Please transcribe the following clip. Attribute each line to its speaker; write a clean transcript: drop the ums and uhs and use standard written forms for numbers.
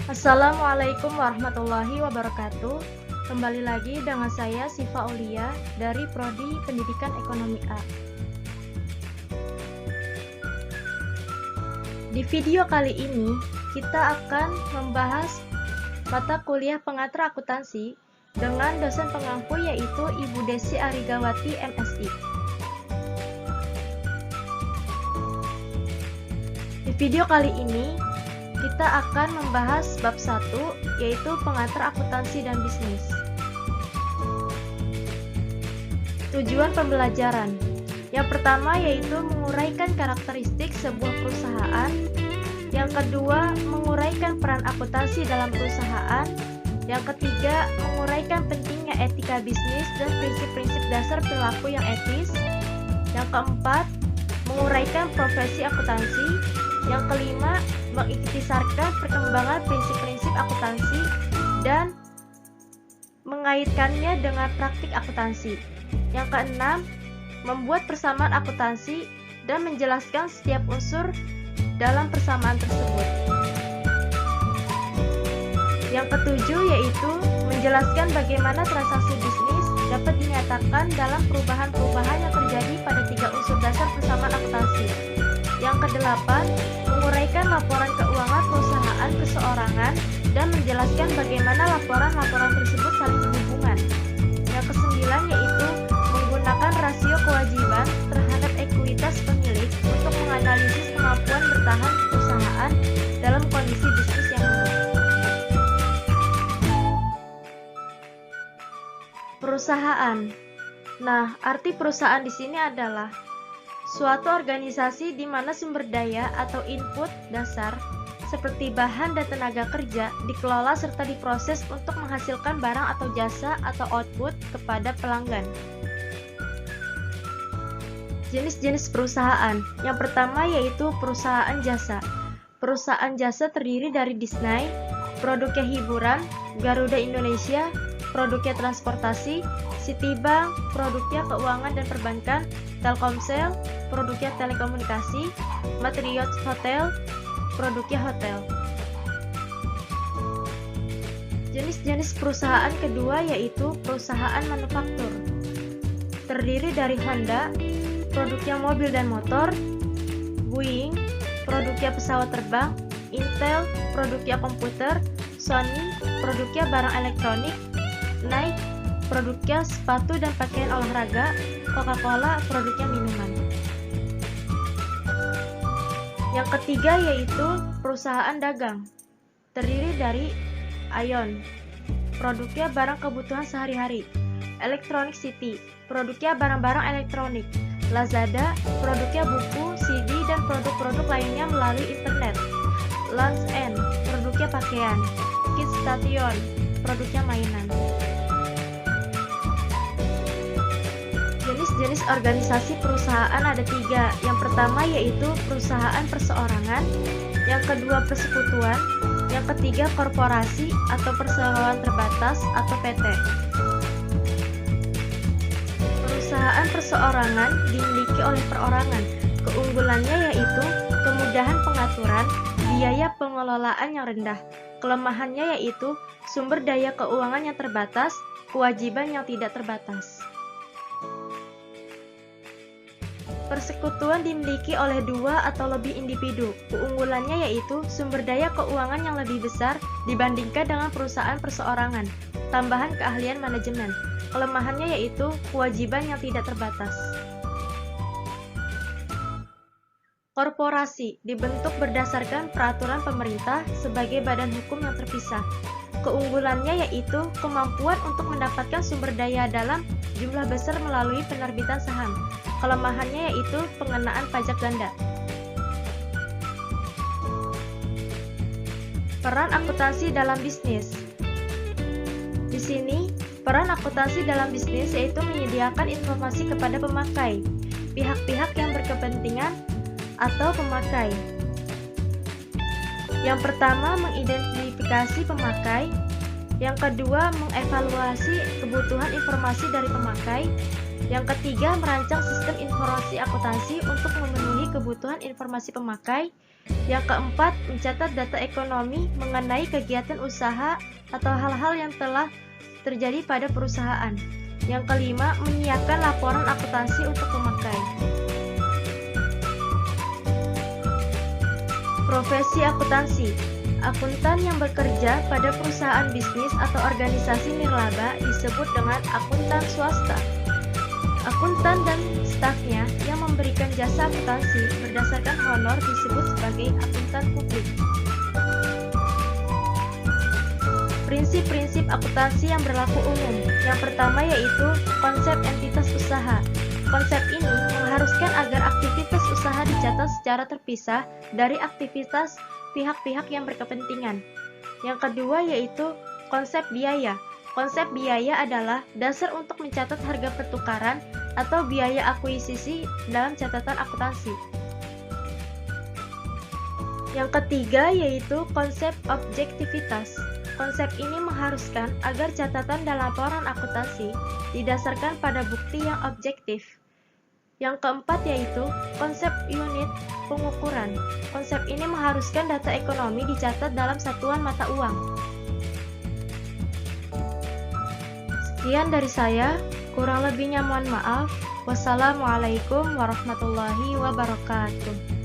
Speaker 1: Assalamualaikum warahmatullahi wabarakatuh. Kembali lagi dengan saya Sifa Aulia dari Prodi Pendidikan Ekonomi A. Di video kali ini kita akan membahas mata kuliah pengatur akuntansi dengan dosen pengampu yaitu Ibu Desi Arigawati MSI. Di video kali ini kita akan membahas bab 1 yaitu pengatur akuntansi dan bisnis. Tujuan pembelajaran. Yang pertama yaitu menguraikan karakteristik sebuah perusahaan. Yang kedua, menguraikan peran akuntansi dalam perusahaan. Yang ketiga, menguraikan pentingnya etika bisnis dan prinsip-prinsip dasar perilaku yang etis. Yang keempat, menguraikan profesi akuntansi. Yang kelima, mengikhtisarkan perkembangan prinsip-prinsip akuntansi dan mengaitkannya dengan praktik akuntansi. Yang keenam, membuat persamaan akuntansi dan menjelaskan setiap unsur dalam persamaan tersebut. Yang ketujuh yaitu menjelaskan bagaimana transaksi bisnis dapat dinyatakan dalam perubahan-perubahan yang terjadi pada 3 unsur dasar persamaan akuntansi. Yang kedelapan, menguraikan laporan keuangan perusahaan perseorangan dan menjelaskan bagaimana laporan-laporan tersebut saling berhubungan. Yang kesembilan yaitu menggunakan rasio kewajiban terhadap ekuitas pemilik untuk menganalisis kemampuan bertahan perusahaan dalam kondisi bisnis yang buruk. Perusahaan. Nah, arti perusahaan di sini adalah suatu organisasi di mana sumber daya atau input dasar seperti bahan dan tenaga kerja dikelola serta diproses untuk menghasilkan barang atau jasa atau output kepada pelanggan. Jenis-jenis perusahaan. Yang pertama yaitu perusahaan jasa. Perusahaan jasa terdiri dari Disney, produknya hiburan, Garuda Indonesia, produknya transportasi, Citibank, produknya keuangan dan perbankan, Telkomsel, produknya telekomunikasi, Marriott Hotel, produknya hotel. Jenis-jenis perusahaan kedua yaitu perusahaan manufaktur. Terdiri dari Honda, produknya mobil dan motor, Boeing, produknya pesawat terbang, Intel, produknya komputer, Sony, produknya barang elektronik, Nike, produknya sepatu dan pakaian olahraga, Coca-Cola, produknya minuman. Yang ketiga yaitu perusahaan dagang. Terdiri dari Aeon, produknya barang kebutuhan sehari-hari, Electronic City, produknya barang-barang elektronik, Lazada, produknya buku, CD, dan produk-produk lainnya melalui internet, Lunch End, produknya pakaian, Kids Station, produknya mainan. Jenis-jenis organisasi perusahaan ada 3. Yang pertama yaitu perusahaan perseorangan, yang kedua persekutuan, yang ketiga korporasi atau perseroan terbatas atau PT. Perusahaan perseorangan dimiliki oleh perorangan. Keunggulannya yaitu kemudahan pengaturan, biaya pengelolaan yang rendah. Kelemahannya yaitu sumber daya keuangan yang terbatas, kewajiban yang tidak terbatas. Persekutuan dimiliki oleh 2 atau lebih individu. Keunggulannya yaitu sumber daya keuangan yang lebih besar dibandingkan dengan perusahaan perseorangan. Tambahan keahlian manajemen. Kelemahannya yaitu kewajiban yang tidak terbatas. Korporasi dibentuk berdasarkan peraturan pemerintah sebagai badan hukum yang terpisah. Keunggulannya yaitu kemampuan untuk mendapatkan sumber daya dalam jumlah besar melalui penerbitan saham. Kelemahannya yaitu pengenaan pajak ganda. Peran akuntansi dalam bisnis. Di sini, peran akuntansi dalam bisnis yaitu menyediakan informasi kepada pemakai, pihak-pihak yang berkepentingan atau pemakai. Yang pertama, mengidentifikasi pemakai. Yang kedua, mengevaluasi kebutuhan informasi dari pemakai. Yang ketiga, merancang sistem informasi akuntansi untuk memenuhi kebutuhan informasi pemakai. Yang keempat, mencatat data ekonomi mengenai kegiatan usaha atau hal-hal yang telah terjadi pada perusahaan. Yang kelima, menyiapkan laporan akuntansi untuk memakai. Profesi akuntansi. Akuntan yang bekerja pada perusahaan bisnis atau organisasi nirlaba disebut dengan akuntan swasta. Akuntan dan stafnya yang memberikan jasa akuntansi berdasarkan honor disebut sebagai akuntan publik. Prinsip-prinsip akuntansi yang berlaku umum. Yang pertama yaitu konsep entitas usaha. Konsep ini mengharuskan agar aktivitas usaha dicatat secara terpisah dari aktivitas pihak-pihak yang berkepentingan. Yang kedua yaitu konsep biaya. Konsep biaya adalah dasar untuk mencatat harga pertukaran atau biaya akuisisi dalam catatan akuntansi. Yang ketiga yaitu konsep objektivitas. Konsep ini mengharuskan agar catatan dan laporan akuntansi didasarkan pada bukti yang objektif. Yang keempat yaitu konsep unit pengukuran. Konsep ini mengharuskan data ekonomi dicatat dalam satuan mata uang. Sekian dari saya, kurang lebihnya mohon maaf. Wassalamualaikum warahmatullahi wabarakatuh.